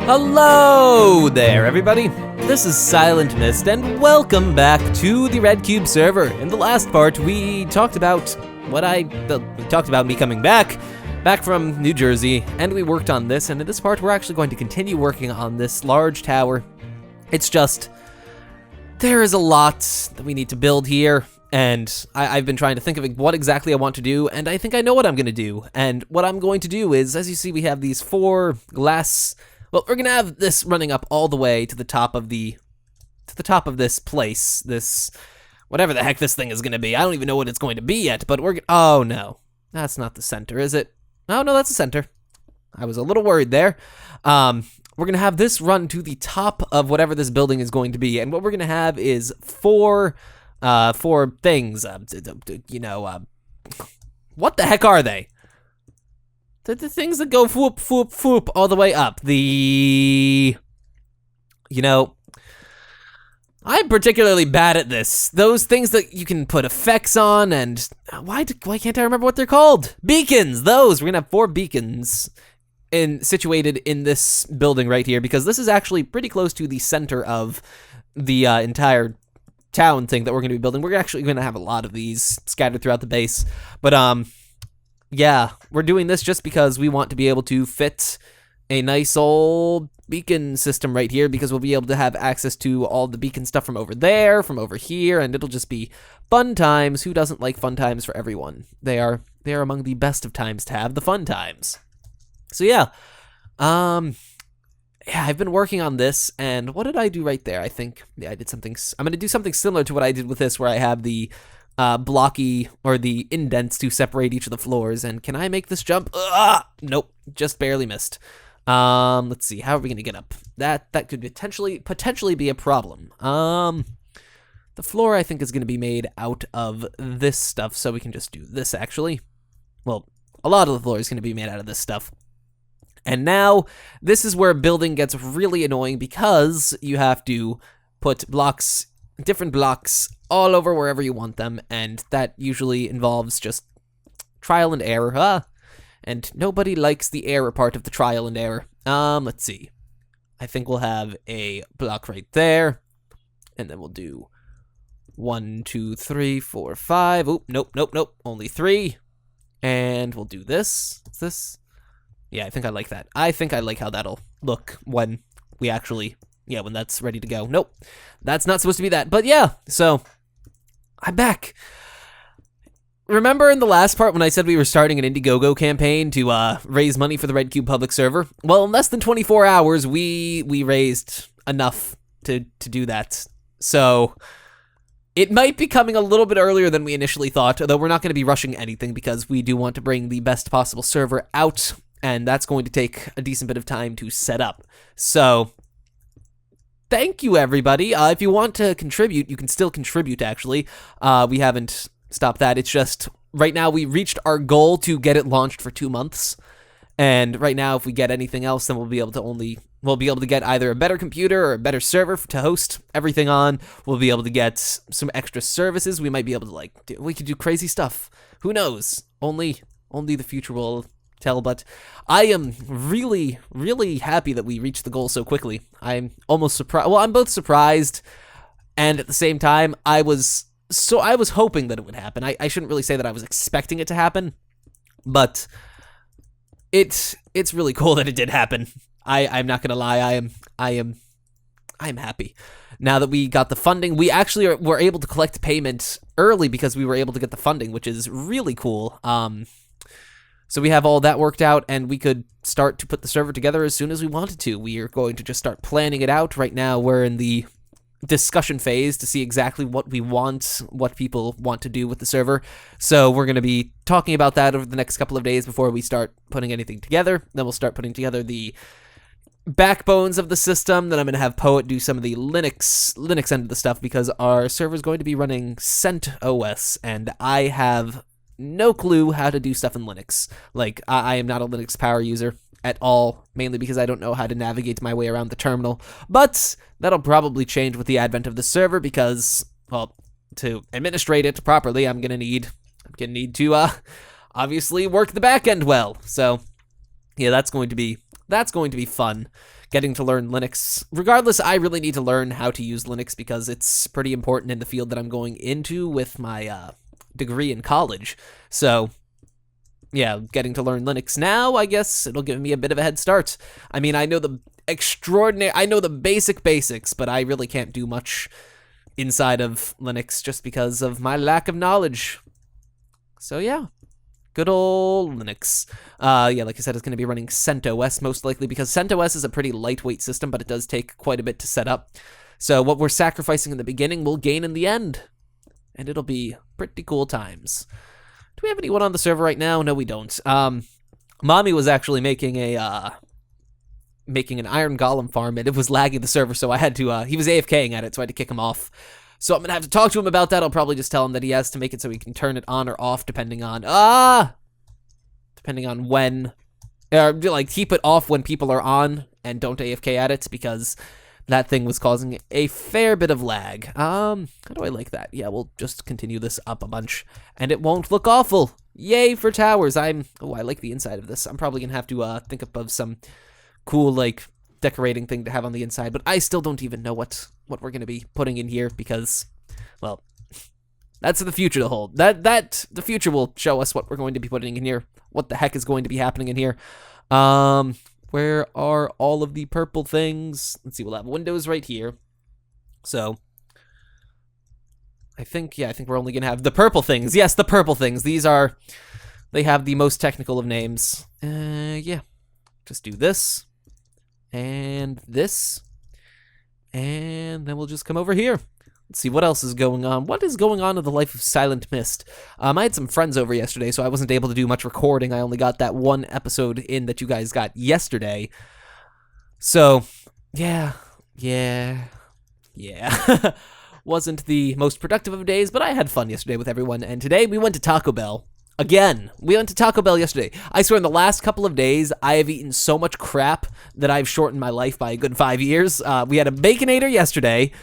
Hello there, everybody. This is Silent Mist, and welcome back to the RedCubed server. In the last part, we talked about me coming back from New Jersey, and we worked on this. And in this part, we're actually going to continue working on this large tower. It's just there is a lot that we need to build here, and I've been trying to think of what exactly I want to do, and I think I know what I'm going to do. And what I'm going to do is, as you see, we have these 4 glass. Well, we're gonna have this running up all the way to the top of this place, this, whatever the heck this thing is gonna be. I don't even know what it's going to be yet, but oh no, that's not the center, is it? Oh no, that's the center. I was a little worried there. We're gonna have this run to the top of whatever this building is going to be, and what we're gonna have is 4 things, what the heck are they? The things that go whoop, whoop, whoop all the way up. I'm particularly bad at this. Those things that you can put effects on, and why can't I remember what they're called? Beacons, those. We're gonna have 4 beacons situated in this building right here, because this is actually pretty close to the center of the entire town thing that we're gonna be building. We're actually gonna have a lot of these scattered throughout the base, but yeah, we're doing this just because we want to be able to fit a nice old beacon system right here, because we'll be able to have access to all the beacon stuff from over there, from over here, and it'll just be fun times. Who doesn't like fun times for everyone? They are among the best of times to have the fun times. So yeah, I've been working on this, and what did I do right there? I think, yeah, I did something. I'm gonna do something similar to what I did with this, where I have the blocky, or the indents to separate each of the floors. And can I make this jump? Nope, just barely missed. Let's see, how are we gonna get up? That could potentially be a problem. The floor, I think, is gonna be made out of this stuff, so we can just do this, actually. Well, a lot of the floor is gonna be made out of this stuff. And now, this is where building gets really annoying, because you have to put different blocks all over wherever you want them, and that usually involves just trial and error, and nobody likes the error part of the trial and error. Let's see. I think we'll have a block right there, and then we'll do 1, 2, 3, 4, 5. Oop, nope, only 3. And we'll do this. What's this? Yeah, I think I like that. I think I like how that'll look when we actually, when that's ready to go. Nope, that's not supposed to be that, but yeah, so I'm back. Remember in the last part when I said we were starting an Indiegogo campaign to raise money for the RedCubed public server? Well, in less than 24 hours, we raised enough to do that. So it might be coming a little bit earlier than we initially thought, although we're not going to be rushing anything, because we do want to bring the best possible server out, and that's going to take a decent bit of time to set up. So thank you, everybody. If you want to contribute, you can still contribute, actually. We haven't stopped that. It's just, right now, we reached our goal to get it launched for 2 months. And right now, if we get anything else, then we'll be able to get either a better computer or a better server to host everything on. We'll be able to get some extra services. We might be able to, we could do crazy stuff. Who knows? Only the future will tell, but I am really, really happy that we reached the goal so quickly. I'm almost surprised. Well, I'm both surprised, and at the same time, I was hoping that it would happen. I shouldn't really say that I was expecting it to happen, but it's really cool that it did happen. I'm not gonna lie. I'm happy. Now that we got the funding, we actually were able to collect payment early because we were able to get the funding, which is really cool. So we have all that worked out, and we could start to put the server together as soon as we wanted to. We are going to just start planning it out. Right now, we're in the discussion phase to see exactly what we want, what people want to do with the server. So we're going to be talking about that over the next couple of days before we start putting anything together. Then we'll start putting together the backbones of the system. Then I'm going to have Poet do some of the Linux end of the stuff, because our server is going to be running CentOS, and I have no clue how to do stuff in Linux. Like, I am not a Linux power user at all, mainly because I don't know how to navigate my way around the terminal. But that'll probably change with the advent of the server, because well, to administrate it properly, I'm gonna need to obviously work the back end well. So yeah, that's going to be fun. Getting to learn Linux. Regardless, I really need to learn how to use Linux because it's pretty important in the field that I'm going into with my degree in college. So yeah, getting to learn Linux now, I guess it'll give me a bit of a head start. I mean, I know the basic basics, but I really can't do much inside of Linux just because of my lack of knowledge. So yeah, good old Linux. Yeah, like I said, it's going to be running CentOS most likely because CentOS is a pretty lightweight system, but it does take quite a bit to set up. So what we're sacrificing in the beginning, we'll gain in the end, and it'll be pretty cool times. Do we have anyone on the server right now? No, we don't. Mommy was actually making an iron golem farm, and it was lagging the server, so I had to, he was AFKing at it, so I had to kick him off. So I'm gonna have to talk to him about that. I'll probably just tell him that he has to make it so he can turn it on or off depending on when, or like keep it off when people are on and don't AFK at it because that thing was causing a fair bit of lag. How do I like that? Yeah, we'll just continue this up a bunch and it won't look awful. Yay for towers. I like the inside of this. I'm probably gonna have to think up of some cool like decorating thing to have on the inside, but I still don't even know what we're going to be putting in here because, well, that's the future to hold. That the future will show us what we're going to be putting in here, what the heck is going to be happening in here. Where are all of the purple things? Let's see, we'll have windows right here. So I think we're only going to have the purple things. Yes, the purple things. They have the most technical of names. Yeah. Just do this. And this, and then we'll just come over here. Let's see what else is going on. What is going on in the life of Silent Mist? I had some friends over yesterday, so I wasn't able to do much recording. I only got that one episode in that you guys got yesterday. So, yeah. Wasn't the most productive of days, but I had fun yesterday with everyone, and today we went to Taco Bell. Again, we went to Taco Bell yesterday. I swear in the last couple of days, I have eaten so much crap that I've shortened my life by a good 5 years. We had a Baconator yesterday.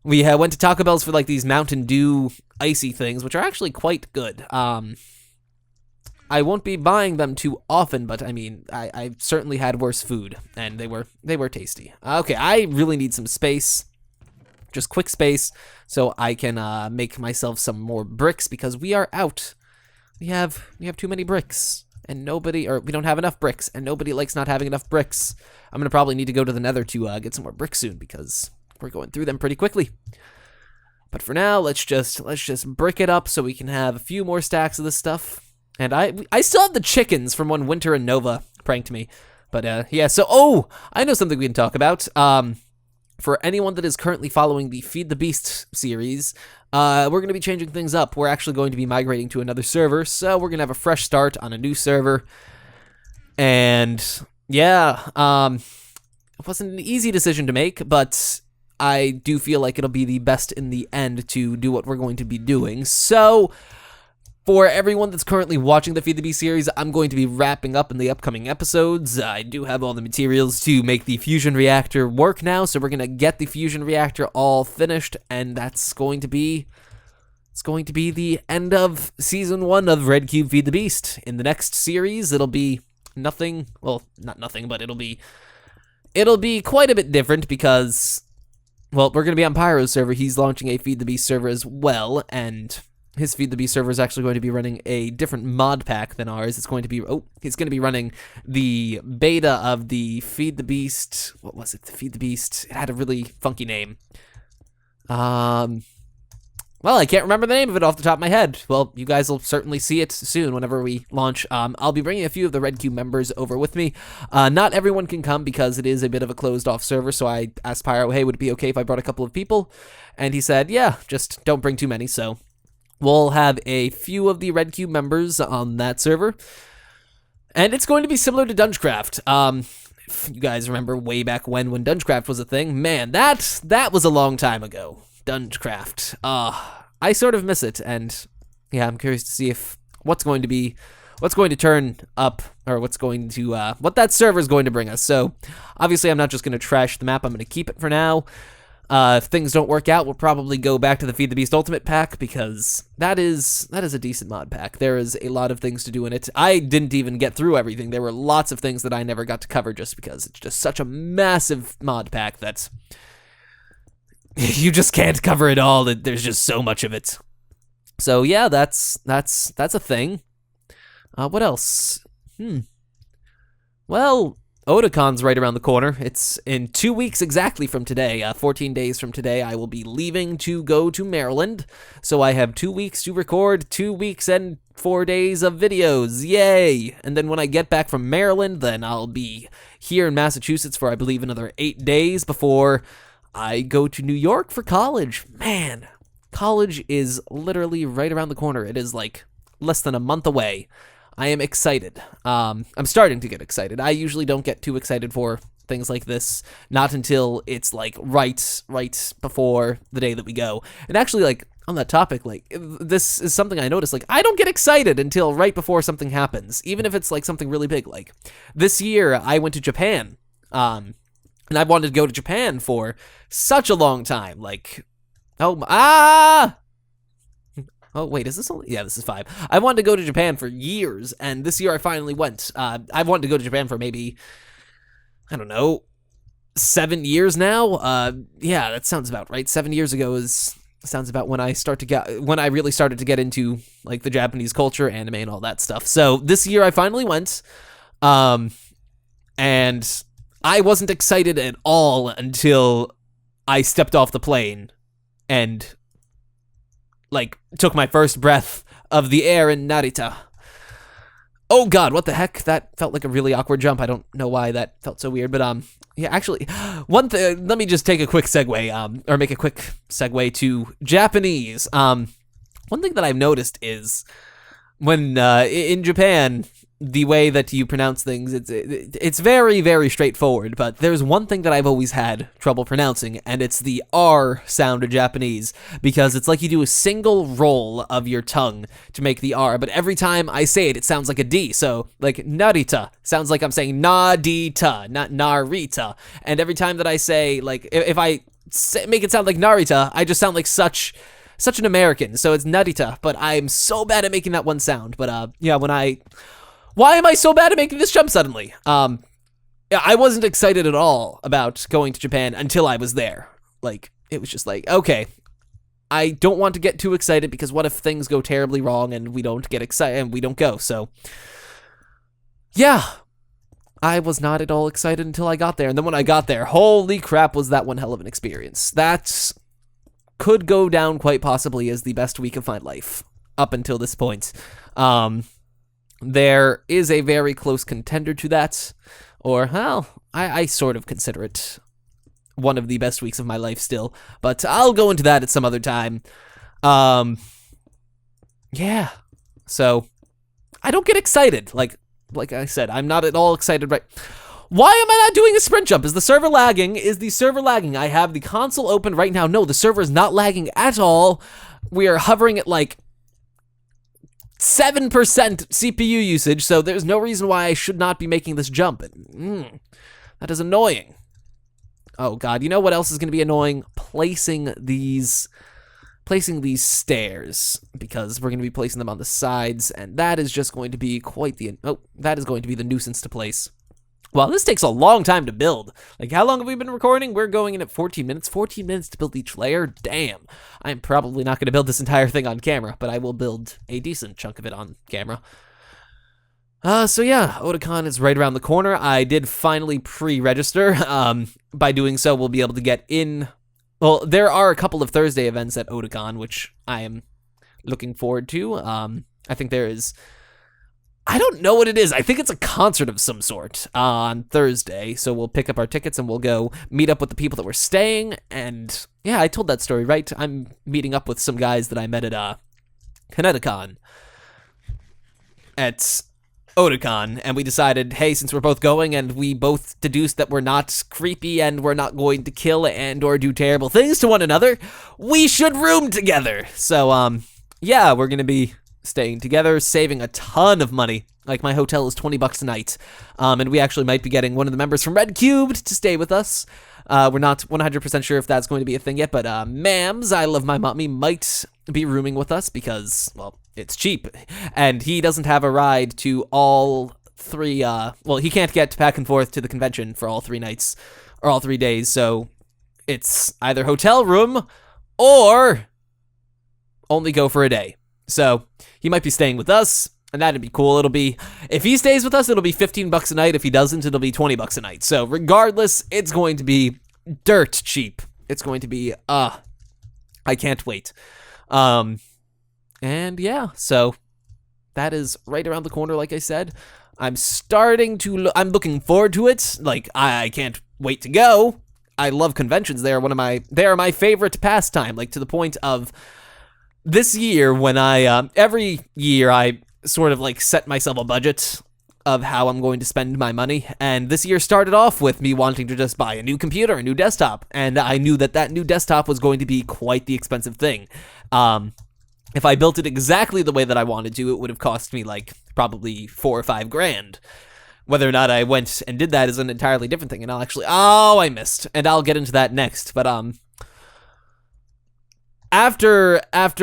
We went to Taco Bell's for like these Mountain Dew icy things, which are actually quite good. I won't be buying them too often, but I mean, I've certainly had worse food, and they were tasty. Okay, I really need some space. Just quick space, so I can make myself some more bricks because we are out. We have too many bricks, and we don't have enough bricks, and nobody likes not having enough bricks. I'm gonna probably need to go to the Nether to get some more bricks soon because we're going through them pretty quickly. But for now, let's just brick it up so we can have a few more stacks of this stuff. And I still have the chickens from when Winter and Nova pranked me. But yeah, so I know something we can talk about. For anyone that is currently following the Feed the Beast series, we're going to be changing things up. We're actually going to be migrating to another server, so we're going to have a fresh start on a new server. And yeah, it wasn't an easy decision to make, but I do feel like it'll be the best in the end to do what we're going to be doing. So for everyone that's currently watching the Feed the Beast series, I'm going to be wrapping up in the upcoming episodes. I do have all the materials to make the fusion reactor work now, so we're going to get the fusion reactor all finished, and that's going to be the end of Season 1 of RedCubed Feed the Beast. In the next series, it'll be nothing, well, not nothing, but it'll be quite a bit different because, well, we're going to be on Pyro's server. He's launching a Feed the Beast server as well, and his Feed the Beast server is actually going to be running a different mod pack than ours. It's going to be, he's going to be running the beta of the Feed the Beast. What was it? The Feed the Beast. It had a really funky name. Well, I can't remember the name of it off the top of my head. Well, you guys will certainly see it soon whenever we launch. I'll be bringing a few of the RedCubed members over with me. Not everyone can come because it is a bit of a closed-off server, so I asked Pyro, hey, would it be okay if I brought a couple of people? And he said, yeah, just don't bring too many, so we'll have a few of the RedCubed members on that server. And it's going to be similar to Dungeoncraft. If you guys remember way back when Dungeoncraft was a thing, man, that was a long time ago. Dungeoncraft. I sort of miss it, and yeah, I'm curious to see if what's going to turn up, or what that server is going to bring us. So obviously I'm not just going to trash the map, I'm going to keep it for now. If things don't work out, we'll probably go back to the Feed the Beast Ultimate pack, because that is a decent mod pack. There is a lot of things to do in it. I didn't even get through everything. There were lots of things that I never got to cover just because it's just such a massive mod pack that you just can't cover it all. There's just so much of it. So yeah, that's a thing. What else? Well, Otacon's right around the corner. It's in 2 weeks exactly from today. 14 days from today, I will be leaving to go to Maryland. So I have 2 weeks to record 2 weeks and 4 days of videos. Yay! And then when I get back from Maryland, then I'll be here in Massachusetts for, I believe, another 8 days before I go to New York for college. Man, college is literally right around the corner. It is like less than a month away. I am excited. I'm starting to get excited. I usually don't get too excited for things like this, not until it's like right before the day that we go. And actually, like, on that topic, like, this is something I noticed. Like, I don't get excited until right before something happens, even if it's like something really big. Like, this year I went to Japan, and I've wanted to go to Japan for such a long time. Like, oh, wait, is this only? Yeah, this is 5. I wanted to go to Japan for years, and this year I finally went. I've wanted to go to Japan for maybe, I don't know, 7 years now. Yeah, that sounds about right. 7 years ago sounds about when I really started to get into like the Japanese culture, anime, and all that stuff. So this year I finally went, and I wasn't excited at all until I stepped off the plane and like took my first breath of the air in Narita. Oh god, what the heck? That felt like a really awkward jump. I don't know why that felt so weird, but yeah, actually, one thing, let me just take a quick segue, or make a quick segue to Japanese. One thing that I've noticed is when in Japan, the way that you pronounce things, it's very, very straightforward, but there's one thing that I've always had trouble pronouncing, and it's the R sound of Japanese, because it's like you do a single roll of your tongue to make the R, but every time I say it, it sounds like a D, so, like, Narita sounds like I'm saying Nadita, not Narita, and every time that I say, like, if I make it sound like Narita, I just sound like such an American, so it's Narita, but I'm so bad at making that one sound, but, yeah, why am I so bad at making this jump suddenly? I wasn't excited at all about going to Japan until I was there. Like, it was just like, okay, I don't want to get too excited because what if things go terribly wrong and we don't get excited and we don't go? So, yeah, I was not at all excited until I got there. And then when I got there, holy crap, was that one hell of an experience. That could go down quite possibly as the best week of my life up until this point. There is a very close contender to that, or, well, I sort of consider it one of the best weeks of my life still, but I'll go into that at some other time. Yeah, so, I don't get excited, like I said, I'm not at all excited right. Why am I not doing a sprint jump? Is the server lagging? Is the server lagging? I have the console open right now. No, the server is not lagging at all. We are hovering at, like, 7% CPU usage, so there's no reason why I should not be making this jump. That is annoying. Oh god, you know what else is going to be annoying? Placing these stairs, because we're going to be placing them on the sides, and that is just going to be that is going to be the nuisance to place. Well, this takes a long time to build. Like, how long have we been recording? We're going in at 14 minutes. 14 minutes to build each layer? Damn. I'm probably not going to build this entire thing on camera, but I will build a decent chunk of it on camera. So yeah, Otakon is right around the corner. I did finally pre-register. By doing so, we'll be able to get in. Well, there are a couple of Thursday events at Otakon, which I am looking forward to. I think there is... I don't know what it is. I think it's a concert of some sort on Thursday. So we'll pick up our tickets and we'll go meet up with the people that were staying. And yeah, I told that story, right? I'm meeting up with some guys that I met at Kineticon at Otakon. And we decided, hey, since we're both going and we both deduced that we're not creepy and we're not going to kill and or do terrible things to one another, we should room together. So, yeah, we're going to be staying together, saving a ton of money Like, my hotel is $20 a night, and we actually might be getting one of the members from RedCubed to stay with us. We're not 100% sure if that's going to be a thing yet, but Mams, I Love My Mommy, might be rooming with us because, well, it's cheap, and he doesn't have a ride to all 3, well, he can't get back and forth to the convention for all 3 nights, or all 3 days, so it's either hotel room or only go for a day. So he might be staying with us, and that'd be cool. It'll be, if he stays with us, it'll be $15 a night. If he doesn't, it'll be $20 a night. So regardless, it's going to be dirt cheap. It's going to be, I can't wait. And yeah, so that is right around the corner, like I said. I'm looking forward to it. Like, I can't wait to go. I love conventions. They are my favorite pastime, like, to the point of this year when every year I sort of like set myself a budget of how I'm going to spend my money, and this year started off with me wanting to just buy a new computer, a new desktop, and I knew that new desktop was going to be quite the expensive thing. If I built it exactly the way that I wanted to, it would have cost me like probably $4 or $5 grand. Whether or not I went and did that is an entirely different thing, and I missed, and I'll get into that next, but After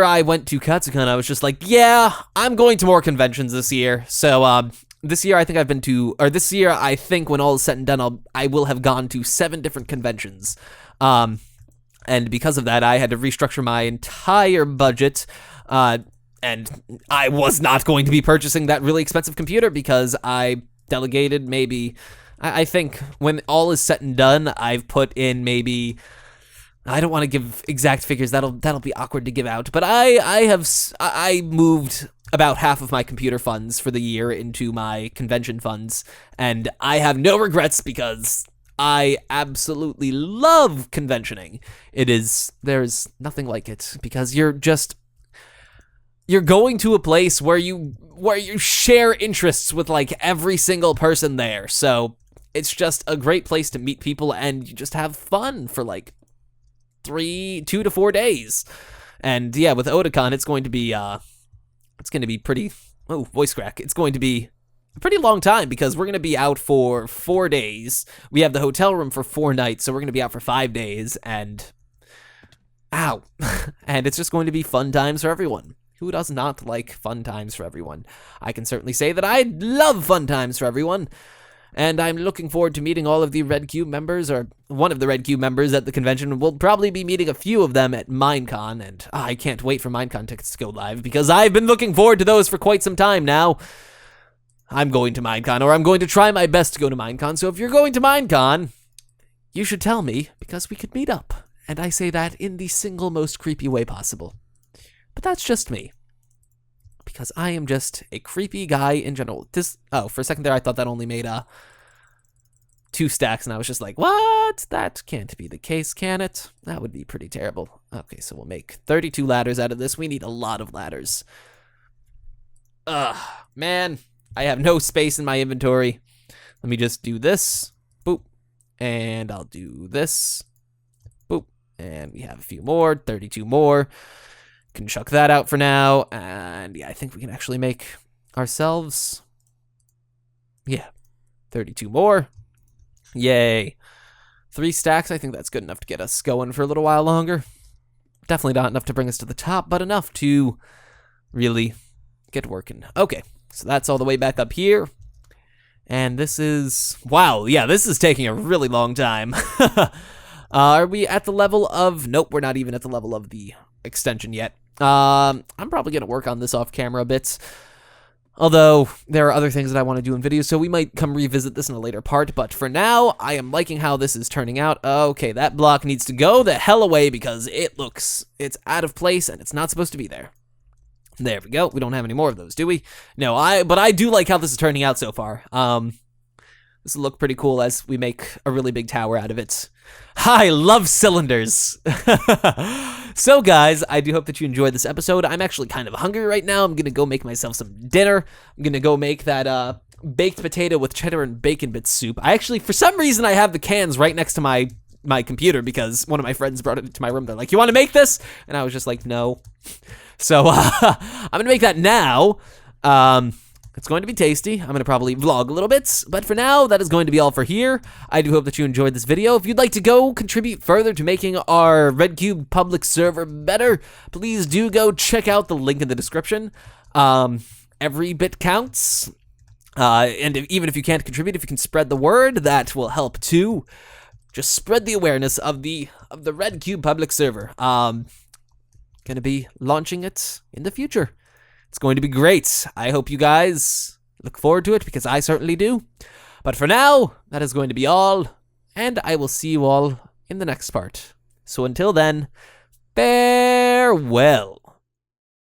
I went to Katsucon, I was just like, yeah, I'm going to more conventions this year. So this year I think when all is said and done, I will have gone to 7 different conventions. And because of that, I had to restructure my entire budget. And I was not going to be purchasing that really expensive computer because I delegated maybe, I think when all is said and done, I've put in maybe, I don't want to give exact figures. That'll be awkward to give out. But I moved about half of my computer funds for the year into my convention funds, and I have no regrets because I absolutely love conventioning. There's nothing like it because you're going to a place where you share interests with like every single person there. So it's just a great place to meet people and you just have fun for like 2 to 4 days. And yeah, with Otakon, it's going to be pretty, voice crack. It's going to be a pretty long time because we're going to be out for 4 days. We have the hotel room for 4 nights, so we're going to be out for 5 days, and and it's just going to be fun times for everyone. Who does not like fun times for everyone? I can certainly say that I love fun times for everyone. And I'm looking forward to meeting all of the RedCubed members, or one of the RedCubed members at the convention. We'll probably be meeting a few of them at Minecon, and I can't wait for Minecon tickets to go live, because I've been looking forward to those for quite some time now. I'm going to Minecon, or I'm going to try my best to go to Minecon, so if you're going to Minecon, you should tell me, because we could meet up. And I say that in the single most creepy way possible. But that's just me. Because I am just a creepy guy in general. For a second there, I thought that only made 2 stacks, and I was just like, what? That can't be the case, can it? That would be pretty terrible. Okay, so we'll make 32 ladders out of this. We need a lot of ladders. Ugh, man, I have no space in my inventory. Let me just do this. Boop. And I'll do this. Boop. And we have a few more, 32 more. Can chuck that out for now, and yeah, I think we can actually make ourselves, 32 more. Yay. 3 stacks, I think that's good enough to get us going for a little while longer. Definitely not enough to bring us to the top, but enough to really get working. Okay, so that's all the way back up here, and this is, wow, yeah, this is taking a really long time. Are we at the level of, nope, we're not even at the level of the extension yet. I'm probably going to work on this off camera a bit, although there are other things that I want to do in videos, so we might come revisit this in a later part, but for now, I am liking how this is turning out. Okay, that block needs to go the hell away because it's out of place and it's not supposed to be there. There we go. We don't have any more of those, do we? No, but I do like how this is turning out so far. This will look pretty cool as we make a really big tower out of it. I love cylinders. So guys, I do hope that you enjoyed this episode. I'm actually kind of hungry right now. I'm gonna go make myself some dinner. I'm gonna go make that baked potato with cheddar and bacon bits soup. I actually, for some reason, I have the cans right next to my computer because one of my friends brought it to my room. They're like, you wanna make this? And I was just like, no. So I'm gonna make that now. It's going to be tasty. I'm going to probably vlog a little bit, but for now, that is going to be all for here. I do hope that you enjoyed this video. If you'd like to go contribute further to making our RedCubed public server better, please do go check out the link in the description. Every bit counts. And even if you can't contribute, if you can spread the word, that will help too. Just spread the awareness of the RedCubed public server. Gonna be launching it in the future. It's going to be great. I hope you guys look forward to it because I certainly do. But for now, that is going to be all, and I will see you all in the next part. So until then, farewell.